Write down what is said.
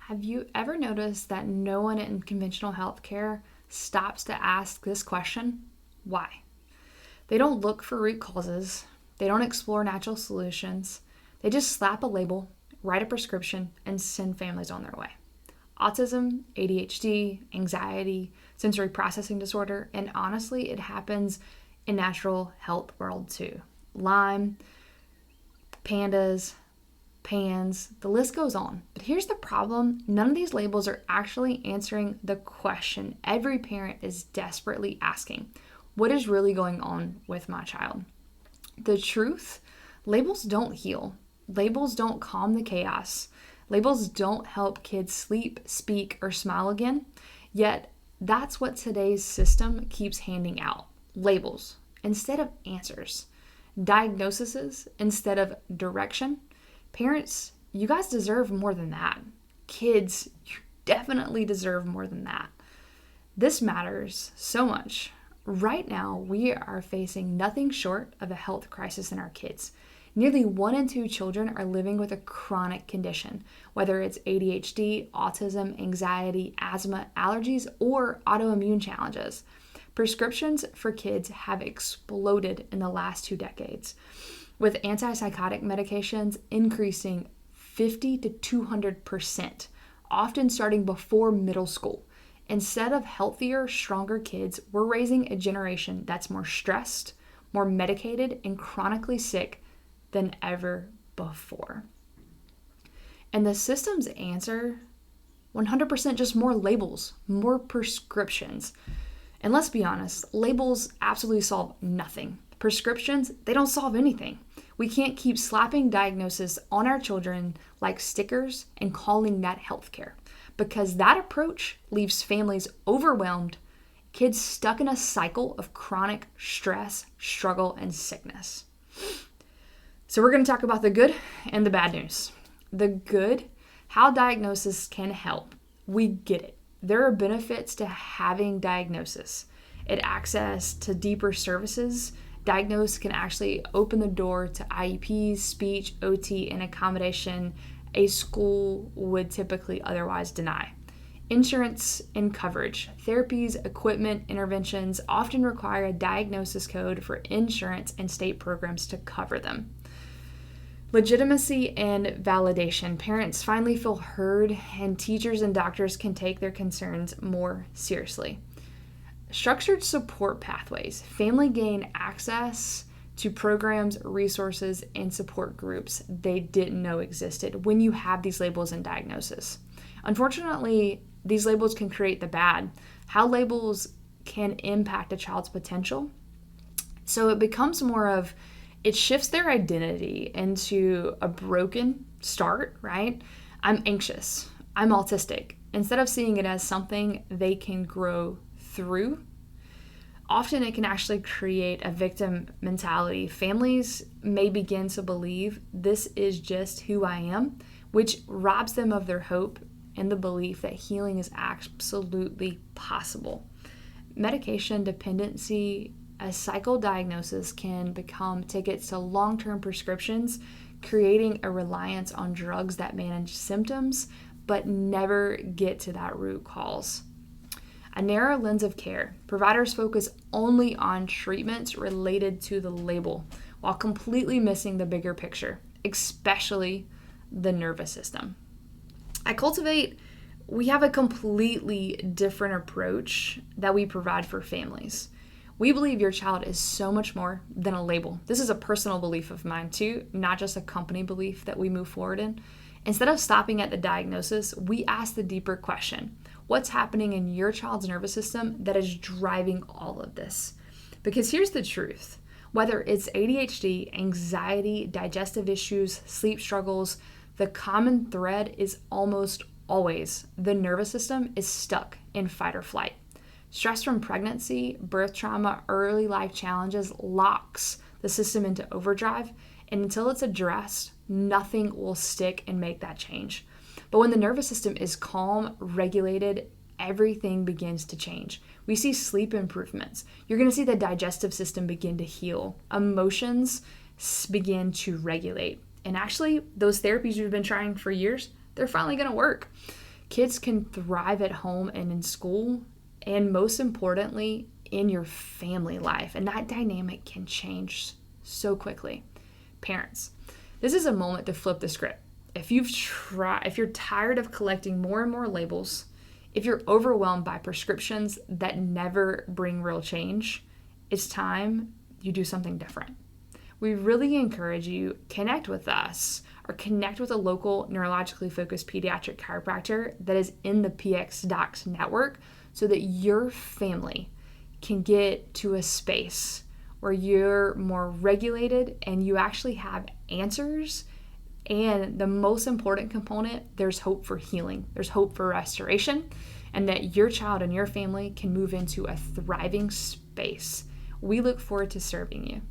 Have you ever noticed that no one in conventional healthcare stops to ask this question? Why? They don't look for root causes. They don't explore natural solutions. They just slap a label, write a prescription, and send families on their way. Autism, ADHD, anxiety, sensory processing disorder, and honestly, it happens in natural health world too. Lyme, pandas, PANS, the list goes on. But here's the problem. None of these labels are actually answering the question every parent is desperately asking. What is really going on with my child? The truth, labels don't heal. Labels don't calm the chaos. Labels don't help kids sleep, speak, or smile again. Yet, that's what today's system keeps handing out. Labels instead of answers. Diagnoses instead of direction. Parents, you guys deserve more than that. Kids, you definitely deserve more than that. This matters so much. Right now, we are facing nothing short of a health crisis in our kids. Nearly 1 in 2 children are living with a chronic condition, whether it's ADHD, autism, anxiety, asthma, allergies, or autoimmune challenges. Prescriptions for kids have exploded in the last 2 decades, with antipsychotic medications increasing 50 to 200%, often starting before middle school. Instead of healthier, stronger kids, we're raising a generation that's more stressed, more medicated, and chronically sick than ever before. And the system's answer, 100% just more labels, more prescriptions. And let's be honest, labels absolutely solve nothing. Prescriptions, they don't solve anything. We can't keep slapping diagnoses on our children like stickers and calling that healthcare, because that approach leaves families overwhelmed, kids stuck in a cycle of chronic stress, struggle, and sickness. So we're going to talk about the good and the bad news. The good, how diagnosis can help. We get it. There are benefits to having diagnosis. It access to deeper services. Diagnosis can actually open the door to IEPs, speech, OT, and accommodation a school would typically otherwise deny. Insurance and coverage. Therapies, equipment, interventions often require a diagnosis code for insurance and state programs to cover them. Legitimacy and validation. Parents finally feel heard, and teachers and doctors can take their concerns more seriously. Structured support pathways. Family gain access to programs, resources, and support groups they didn't know existed when you have these labels and diagnosis. Unfortunately, these labels can create the bad. How labels can impact a child's potential. So it becomes more of, it shifts their identity into a broken start, right? I'm anxious. I'm autistic. Instead of seeing it as something they can grow through, often it can actually create a victim mentality. Families may begin to believe this is just who I am, which robs them of their hope and the belief that healing is absolutely possible. Medication dependency, a cycle diagnosis, can become tickets to long-term prescriptions, creating a reliance on drugs that manage symptoms but never get to that root cause. A narrow lens of care. Providers focus only on treatments related to the label while completely missing the bigger picture, especially the nervous system. At Cultivate, we have a completely different approach that we provide for families. We believe your child is so much more than a label. This is a personal belief of mine too, not just a company belief that we move forward in. Instead of stopping at the diagnosis, we ask the deeper question. What's happening in your child's nervous system that is driving all of this? Because here's the truth. Whether it's ADHD, anxiety, digestive issues, sleep struggles, the common thread is almost always the nervous system is stuck in fight or flight. Stress from pregnancy, birth trauma, early life challenges locks the system into overdrive, and until it's addressed, nothing will stick and make that change. But when the nervous system is calm, regulated, everything begins to change. We see sleep improvements. You're going to see the digestive system begin to heal. Emotions begin to regulate. And actually, those therapies you've been trying for years, they're finally going to work. Kids can thrive at home and in school, and most importantly, in your family life. And that dynamic can change so quickly. Parents, this is a moment to flip the script. If you're tired of collecting more and more labels, if you're overwhelmed by prescriptions that never bring real change, it's time you do something different. We really encourage you, connect with us or connect with a local neurologically focused pediatric chiropractor that is in the PX Docs network so that your family can get to a space where you're more regulated and you actually have answers. And the most important component, there's hope for healing. There's hope for restoration, and that your child and your family can move into a thriving space. We look forward to serving you.